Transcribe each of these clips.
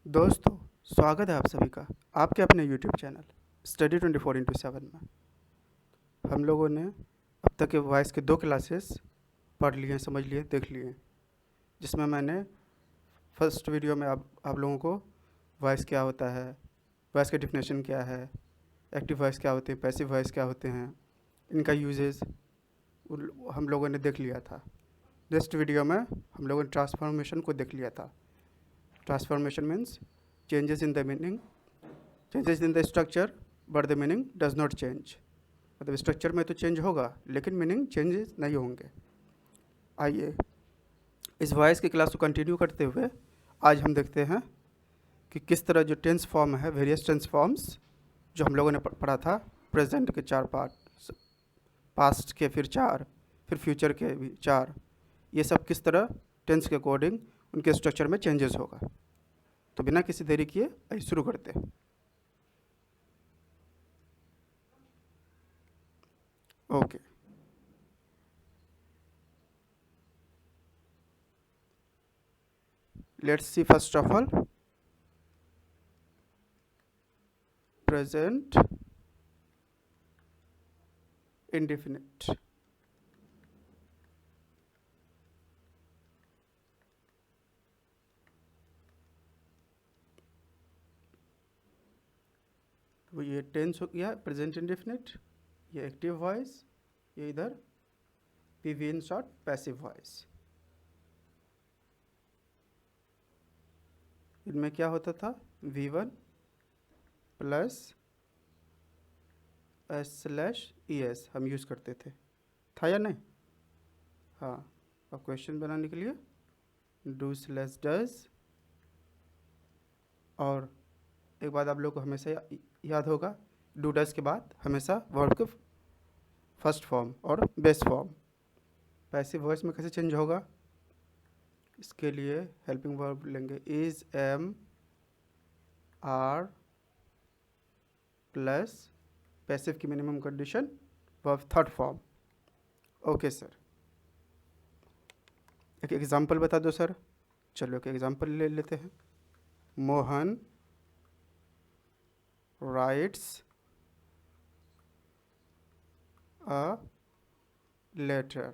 दोस्तों, स्वागत है आप सभी का आपके अपने यूट्यूब चैनल स्टडी 24/7 में। हम लोगों ने अब तक के वॉइस के 2 क्लासेस पढ़ लिए, समझ लिए, देख लिए, जिसमें मैंने फर्स्ट वीडियो में आप लोगों को वॉइस क्या होता है, वॉइस का डिफिनेशन क्या है, एक्टिव वॉइस क्या होते हैं, पैसिव वॉइस क्या होते हैं, इनका यूजेस हम लोगों ने देख लिया था। नेक्स्ट वीडियो में हम लोगों ने ट्रांसफॉर्मेशन को देख लिया था। Transformation means changes in the meaning, changes in the structure but the meaning does not change. मतलब स्ट्रक्चर में तो चेंज होगा लेकिन मीनिंग चेंजेस नहीं होंगे। आइए इस वॉइस की क्लास को कंटिन्यू करते हुए आज हम देखते हैं कि किस तरह जो टेंस फॉर्म है, वेरियस टेंस फॉर्म्स जो हम लोगों ने पढ़ा था, प्रेजेंट के 4 पार्ट, पास्ट के फिर 4, फिर फ्यूचर के भी 4, ये सब किस तरह टेंस के अकॉर्डिंग उनके स्ट्रक्चर में चेंजेस होगा। तो बिना किसी देरी किए आइए शुरू करते हैं। Okay, let's see first of all present indefinite। तो ये टेंस हो गया प्रेजेंट इंडेफिनिट, ये एक्टिव वॉइस, ये इधर PV in short passive voice. इनमें क्या होता था, V1 प्लस S/ES हम यूज़ करते थे, था या नहीं? हाँ, अब क्वेश्चन बनाने के लिए डू/डज, और एक बात आप लोग को हमेशा याद होगा, डू डज के बाद हमेशा वर्ब के फर्स्ट फॉर्म और बेस फॉर्म। पैसिव वॉइस में कैसे चेंज होगा, इसके लिए हेल्पिंग वर्ब लेंगे is, am, are plus passive की minimum condition verb third form. Okay sir, एक एग्जांपल बता दो सर। चलो एक एग्जांपल ले लेते हैं। Mohan writes a letter.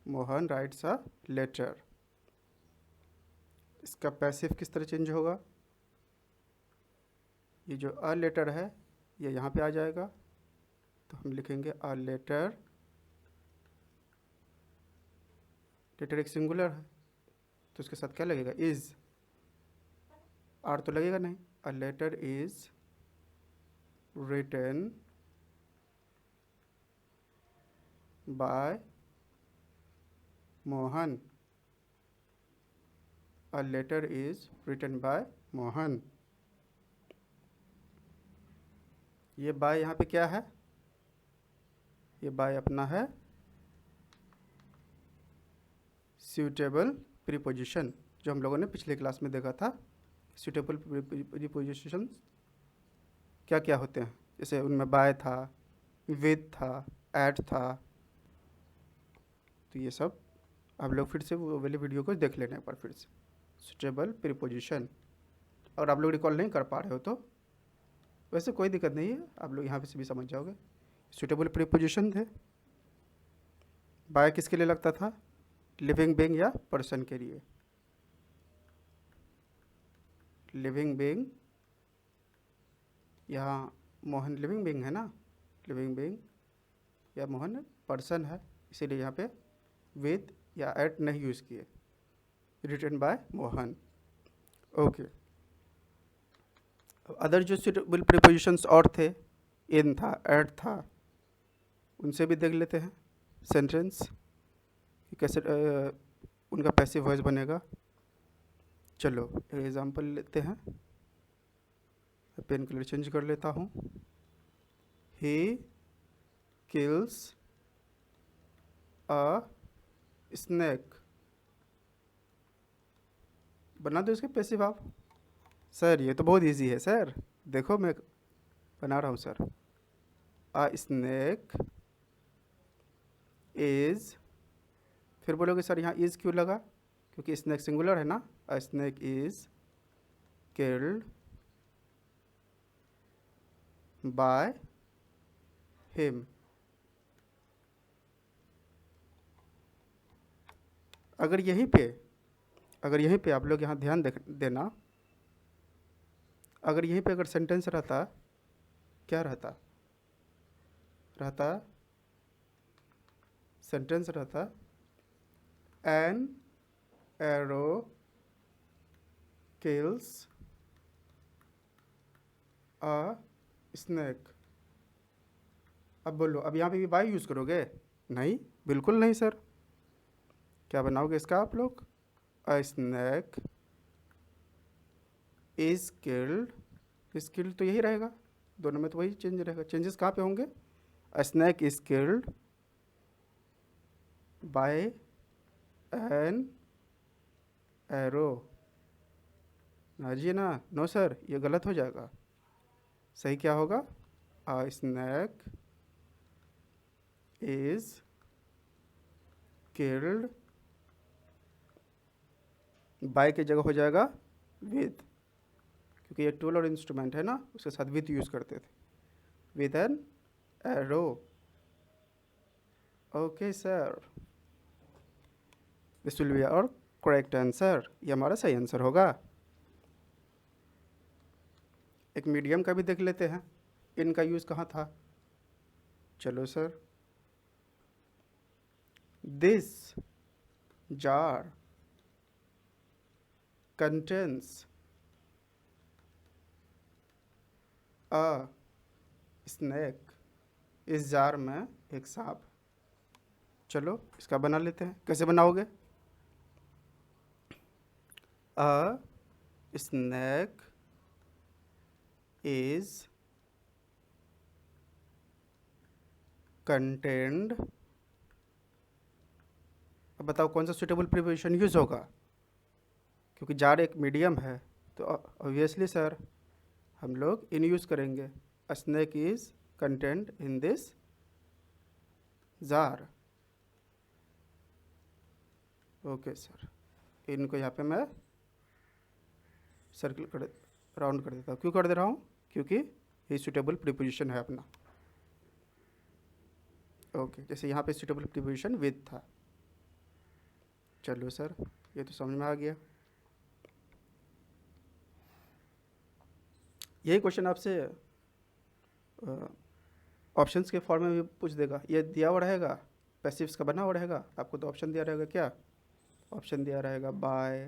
Mohan writes a letter, इसका पैसिव किस तरह चेंज होगा? ये जो अ लेटर है ये यहाँ पे आ जाएगा, तो हम लिखेंगे अ लेटर। लेटर एक सिंगुलर है तो उसके साथ क्या लगेगा, इज। आर तो लगेगा नहीं। A letter is written by Mohan. A letter is written by Mohan. ये बाय यहाँ पे क्या है, ये बाय अपना है सूटेबल प्रीपोजिशन, जो हम लोगों ने पिछले क्लास में देखा था। सूटेबल प्रीपोजिशन क्या क्या होते हैं, जैसे उनमें बाय था, विद था, एट था। तो ये सब आप लोग फिर से वो वाली वीडियो को देख लेने पर फिर से। सूटेबल प्रीपोजिशन, और आप लोग रिकॉल नहीं कर पा रहे हो तो वैसे कोई दिक्कत नहीं है, आप लोग यहाँ पे से भी समझ जाओगे। सूटेबल प्रीपोजिशन थे, बाय किसके लिए लगता था, लिविंग बीइंग या पर्सन के लिए। लिविंग बीइंग, यहाँ मोहन लिविंग बीइंग है ना, लिविंग बीइंग, या मोहन पर्सन है, इसीलिए यहाँ पे विद या एट नहीं यूज़ किए, written by Mohan. Okay, other जो सूटेबल प्रीपोजिशंस और थे, इन था, एट था, उनसे भी देख लेते हैं सेंटेंस कि कैसे उनका पैसिव वॉइस बनेगा। चलो एग्जांपल लेते हैं, पेन कलर चेंज कर लेता हूँ। ही किल्स अ स्नैक, बना दो इसके पैसिव आप। सर ये तो बहुत इजी है सर, देखो मैं बना रहा हूँ सर। अ स्नैक इज, फिर बोलोगे सर यहाँ इज क्यों लगा, क्योंकि स्नेक सिंगुलर है ना, अ snake is killed by him. अगर यहीं पे आप लोग यहाँ ध्यान देना, अगर यहीं पे अगर सेंटेंस रहता, क्या रहता, सेंटेंस रहता an arrow kills a snake. अब बोलो, अब यहाँ पे भी बाय यूज़ करोगे? नहीं, बिल्कुल नहीं सर। क्या बनाओगे इसका आप लोग? अ स्नेक इज किल्ड तो यही रहेगा, दोनों में तो वही चेंज रहेगा। चेंजेस कहाँ पे होंगे? अ snake is killed by an arrow. ना जी ना, नो सर, ये गलत हो जाएगा। सही क्या होगा? अ स्नेक इज किल्ड बाय की जगह हो जाएगा विद, क्योंकि ये टूल और इंस्ट्रूमेंट है ना, उसके साथ विद यूज़ करते थे, with an arrow. Okay sir, this will be our correct answer. ये हमारा सही आंसर होगा। एक मीडियम का भी देख लेते हैं, इनका यूज़ कहाँ था। चलो sir, this jar contains a snake. इस जार में एक सांप। चलो इसका बना लेते हैं, कैसे बनाओगे? अ स्नेक इज कंटेंड। अब बताओ कौन सा सुटेबल प्रीपोजिशन यूज़ होगा, क्योंकि जार एक मीडियम है, तो ऑब्वियसली सर हम लोग इन यूज़ करेंगे। अ snake is content in this jar. Okay sir, इनको यहाँ पे मैं सर्कल कर, राउंड कर देता हूँ। क्यों कर दे रहा हूँ? क्योंकि ये सुटेबल प्रीपोजिशन है अपना। ओके, जैसे यहाँ पे सुटेबल प्रीपोजिशन विद था। चलो सर, ये तो समझ में आ गया। यही क्वेश्चन आपसे ऑप्शंस के फॉर्म में भी पूछ देगा। ये दिया हुआ रहेगा, पैसिव्स का बना हुआ रहेगा, आपको तो ऑप्शन दिया रहेगा। क्या ऑप्शन दिया रहेगा? बाय,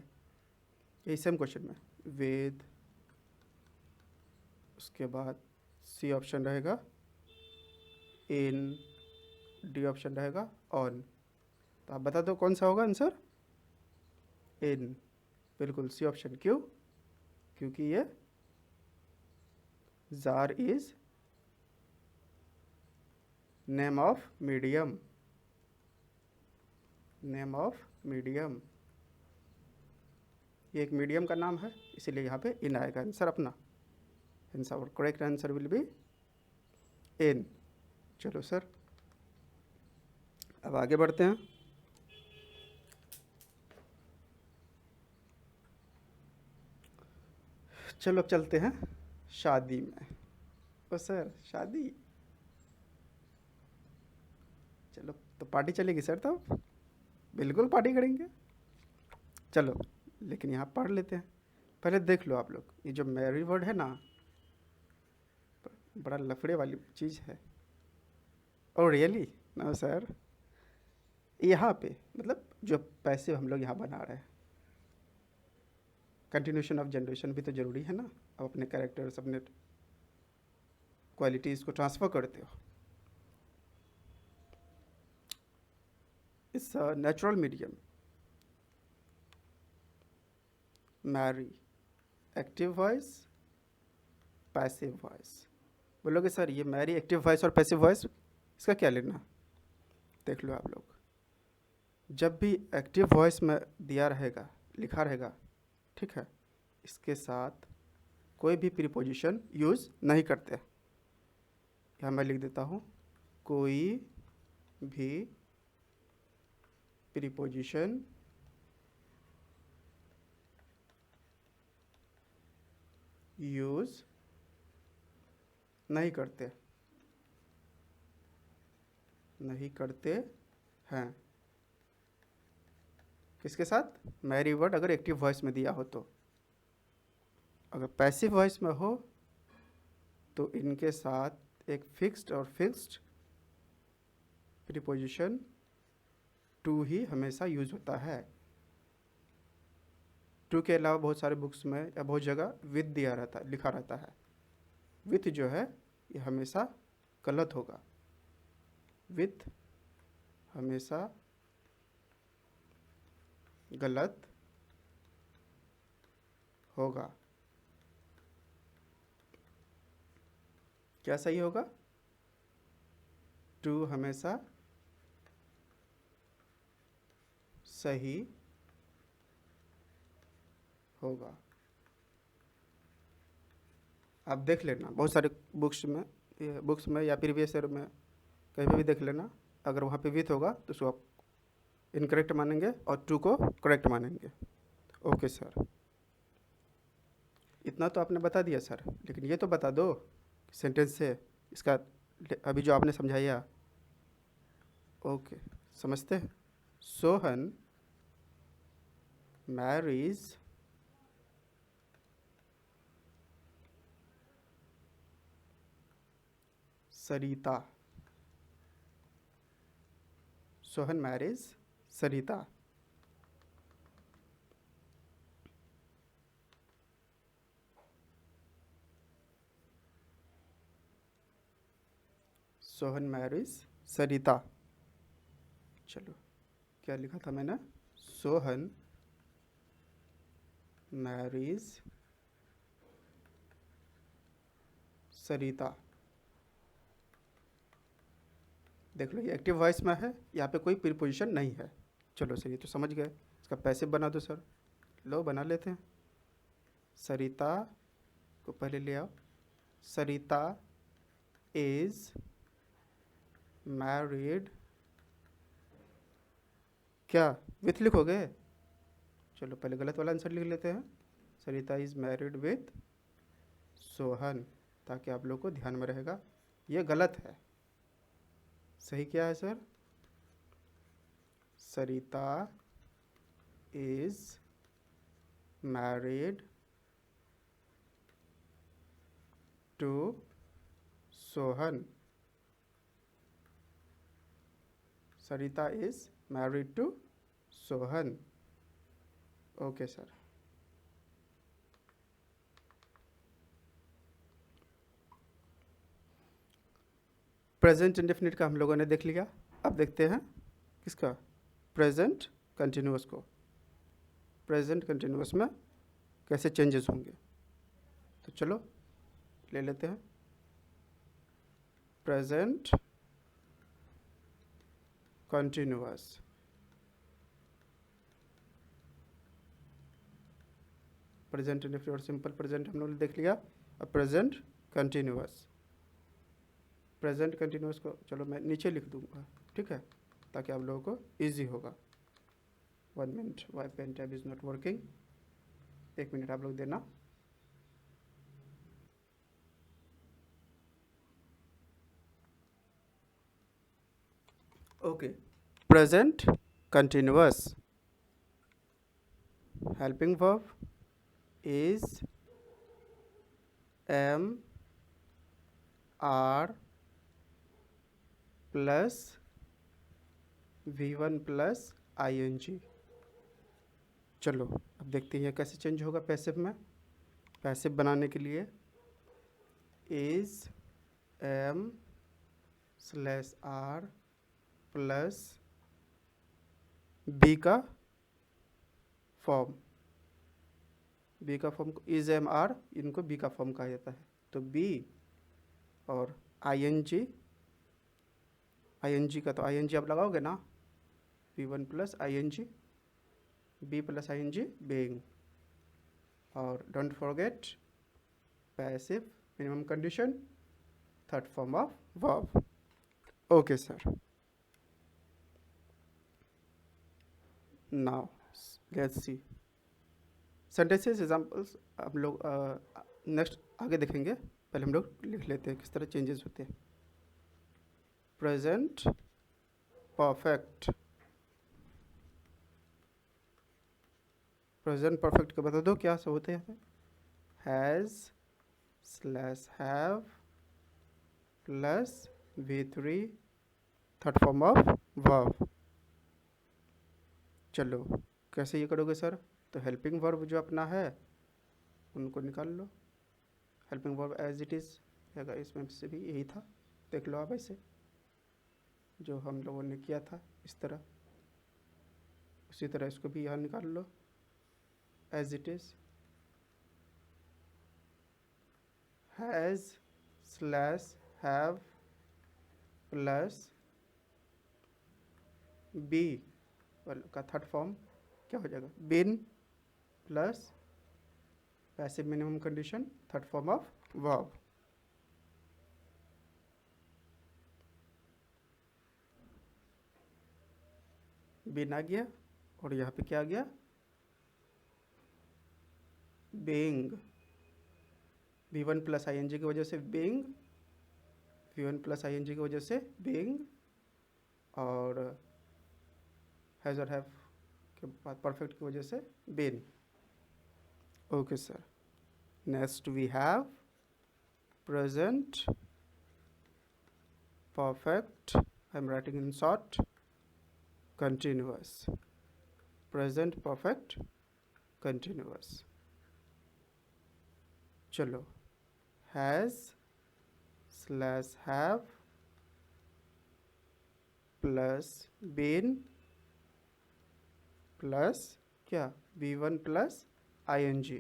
यही सेम क्वेश्चन में विद, उसके बाद सी ऑप्शन रहेगा इन, डी ऑप्शन रहेगा ऑन। तो आप बता दो कौन सा होगा आंसर? इन, बिल्कुल सी ऑप्शन। क्यों? क्योंकि ये jar is name of medium, name of medium, ये एक मीडियम का नाम है, इसीलिए यहाँ पे इन आएगा आंसर अपना। आंसर और correct answer will be in. चलो सर, अब आगे बढ़ते हैं। चलो अब चलते हैं शादी में। ओ सर, शादी, चलो तो पार्टी चलेगी सर, तब बिल्कुल पार्टी करेंगे। चलो, लेकिन यहाँ पढ़ लेते हैं। पहले देख लो आप लोग, ये जो मैरी वर्ड है ना, बड़ा लफड़े वाली चीज़ है। और रियली ना सर, यहाँ पे मतलब जो पैसे हम लोग यहाँ बना रहे हैं, कंटिन्यूशन ऑफ जनरेशन भी तो ज़रूरी है ना। अब अपने कैरेक्टर्स, अपने क्वालिटीज़ को ट्रांसफ़र करते हो। It's a natural medium. Marry, active voice, passive voice. बोलोगे सर ये मैरी एक्टिव वॉइस और पैसिव वॉइस, इसका क्या लेना? देख लो आप लोग, जब भी एक्टिव वॉइस में दिया रहेगा, लिखा रहेगा, ठीक है, इसके साथ कोई भी प्रीपोजिशन यूज़ नहीं करते। यहाँ मैं लिख देता हूँ, कोई भी प्रीपोजिशन यूज़ नहीं करते, नहीं करते हैं। किसके साथ? मैरी वर्ड अगर एक्टिव वॉइस में दिया हो तो। अगर पैसिव वॉइस में हो तो इनके साथ एक फिक्स्ड और फिक्स्ड प्रीपोजिशन टू ही हमेशा यूज होता है। टू के अलावा बहुत सारे बुक्स में या बहुत जगह विद दिया रहता है, लिखा रहता है। विथ जो है ये हमेशा गलत होगा। विथ हमेशा गलत होगा। क्या सही होगा? टू हमेशा सही होगा। आप देख लेना बहुत सारे बुक्स में या प्रीवियस ईयर में कहीं पे भी देख लेना, अगर वहाँ पे विथ होगा तो उसको आप इनकरेक्ट मानेंगे और टू को करेक्ट मानेंगे। ओके सर, इतना तो आपने बता दिया सर, लेकिन ये तो बता दो सेंटेंस से इसका अभी जो आपने समझाया। ओके, समझते हैं। सोहन मैरीज सरिता। सोहन मैरीज सरिता। सोहन मैरीज सरिता। चलो, क्या लिखा था मैंने? सोहन मैरीज सरिता। देख लो ये एक्टिव वॉइस में है, यहाँ पे कोई प्रीपोजिशन नहीं है। चलो सर, ये तो समझ गए। इसका पैसिव बना दो सर। लो, बना लेते हैं। सरिता को पहले ले आओ। सरिता इज मैरिड। क्या विथ लिखोगे? चलो पहले गलत वाला आंसर लिख लेते हैं। सरिता इज मैरिड विथ सोहन, ताकि आप लोग को ध्यान में रहेगा। ये गलत है। सही क्या है sir? Sarita is married to Sohan. Sarita is married to Sohan. Okay sir. Present indefinite का हम लोगों ने देख लिया। अब देखते हैं किसका? प्रेजेंट कंटिन्यूअस को। प्रेजेंट कंटिन्यूअस में कैसे चेंजेस होंगे, तो चलो ले लेते हैं। Present continuous. प्रेजेंट इंडेफिनिट और सिंपल प्रेजेंट हम लोगों ने देख लिया। अब प्रेजेंट कंटिन्यूअस। प्रेजेंट कंटिन्यूअस को चलो मैं नीचे लिख दूंगा, ठीक है, ताकि आप लोगों को इजी होगा। 1 minute, why pen tab is not working. 1 minute आप लोग देना। Okay, present continuous helping verb is am are plus V1 plus ING। चलो अब देखते हैं कैसे चेंज होगा पैसिव में। पैसिव बनाने के लिए is am slash are plus be का फॉर्म। बी का फॉर्म इज एम आर, इनको बी का फॉर्म कहा जाता है। तो बी और ING। ING का तो ING आप लगाओगे ना, V1 plus ING, be plus ING being। और don't forget passive minimum condition, third form of verb. Okay sir, now let's see sentences examples. हम लोग नेक्स्ट आगे देखेंगे, पहले हम लोग लिख लेते हैं किस तरह चेंजेस होते हैं। प्रेजेंट परफेक्ट, प्रेजेंट परफेक्ट का बता दो क्या सब होते हैं। Has slash have plus V3 third form of verb. चलो कैसे ये करोगे सर, तो हेल्पिंग वर्ब जो अपना है उनको निकाल लो। Helping verb as it is है, इसमें से भी यही था, देख लो आप ऐसे जो हम लोगों ने किया था इस तरह, उसी तरह इसको भी यहाँ निकाल लो as it is. Has slash have plus be का थर्ड फॉर्म क्या हो जाएगा, been plus passive minimum condition third form of verb. Been आ गया और यहाँ पे क्या आ गया, बीइंग। V1 प्लस ING की वजह से बीइंग, V1 प्लस ING की वजह से बीइंग, और हैज़ और हैव के बाद परफेक्ट की वजह से been. Okay sir, next we have present perfect, I am writing in short, continuous. Present perfect continuous. चलो has slash have plus been plus क्या, V1 प्लस ING।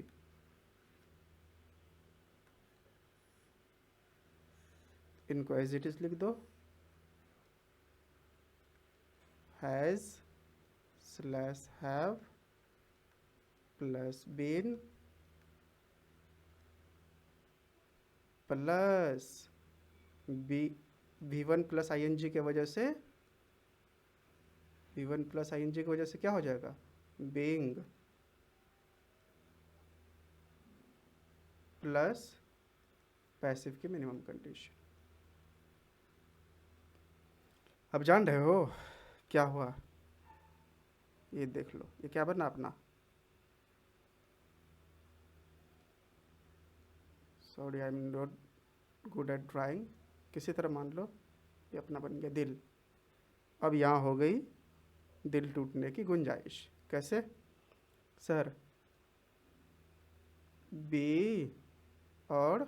इनको एज इट इज लिख दो, has slash have plus been plus V1 plus ING के वजह से, V1 plus ING की वजह से क्या हो जाएगा, बीइंग प्लस पैसिव की मिनिमम कंडीशन। अब जान रहे हो क्या हुआ, ये देख लो ये क्या बना अपना, sorry I am not good at drawing, किसी तरह मान लो ये अपना बन गया दिल। अब यहाँ हो गई दिल टूटने की गुंजाइश। कैसे सर, बी और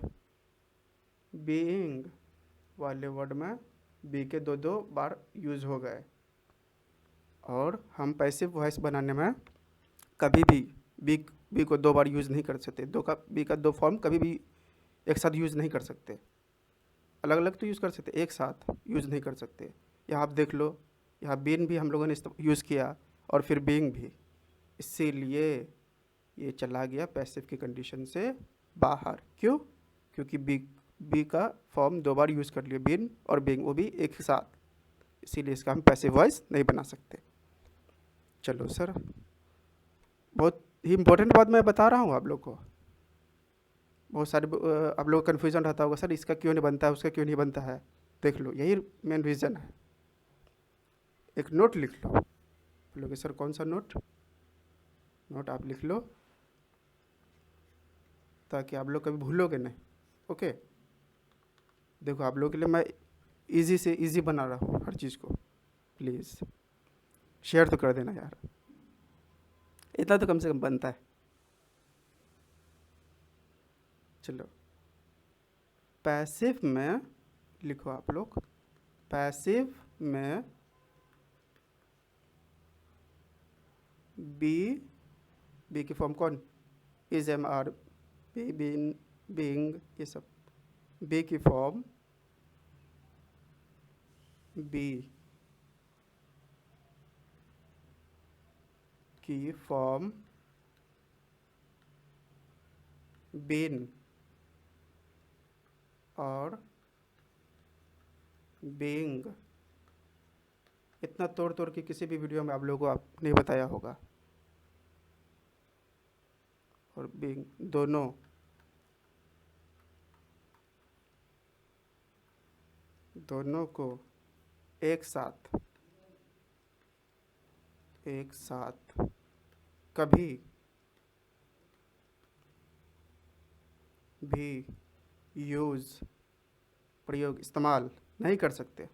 बीइंग वाले वर्ड में बी के दो बार यूज़ हो गए, और हम पैसिव वॉइस बनाने में कभी भी बी को दो बार यूज़ नहीं कर सकते, बी का दो फॉर्म कभी भी एक साथ यूज़ नहीं कर सकते, अलग अलग तो यूज़ कर सकते, एक साथ यूज़ नहीं कर सकते। यहाँ आप देख लो, यहाँ बीन भी हम लोगों ने यूज़ किया और फिर बीइंग भी, इसीलिए ये चला गया पैसिव की कंडीशन से बाहर। क्यों, क्योंकि बी का फॉर्म दो बार यूज़ कर लिया, बीन और बीइंग, वो भी एक साथ, इसीलिए इसका हम पैसिव वॉइस नहीं बना सकते। चलो सर, बहुत ही इम्पोर्टेंट बात मैं बता रहा हूँ आप लोग को, बहुत सारे आप लोग को कन्फ्यूजन रहता होगा सर इसका क्यों नहीं बनता है, उसका क्यों नहीं बनता है। देख लो यही मेन रीज़न है। एक नोट लिख लो, बोलोगे सर कौन सा नोट, नोट आप लिख लो ताकि आप लोग कभी भूलोगे नहीं। ओके, देखो आप लोगों के लिए मैं इजी से इजी बना रहा हूँ हर चीज़ को, प्लीज़ शेयर तो कर देना यार, इतना तो कम से कम बनता है। चलो पैसिव में लिखो आप लोग, पैसिव में बी की फॉर्म कौन, is am are, be been being, ये सब बी की फॉर्म, बी की फॉर्म बीन और बीइंग, इतना तोड़ तोड़ के किसी भी वीडियो में आप लोगों को आप नहीं बताया होगा। और बीइंग दोनों दोनों को एक साथ कभी भी प्रयोग इस्तेमाल नहीं कर सकते।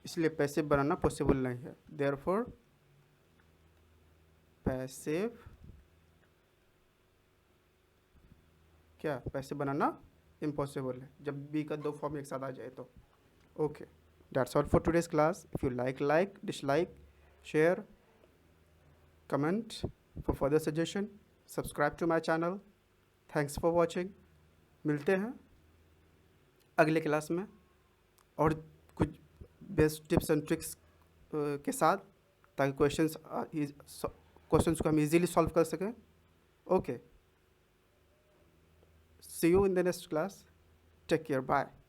इसलिए पैसिव बनाना पॉसिबल नहीं है। देयरफॉर पैसिव बनाना इम्पॉसिबल है जब बी का दो फॉर्म एक साथ आ जाए तो। Okay, that's all for today's class. If you like dislike, share, comment for further suggestion, subscribe to my channel. Thanks for watching. मिलते हैं अगले क्लास में और कुछ बेस्ट टिप्स एंड ट्रिक्स के साथ, ताकि क्वेश्चंस को हम इजीली सॉल्व कर सकें। Okay, see you in the next class. Take care, bye.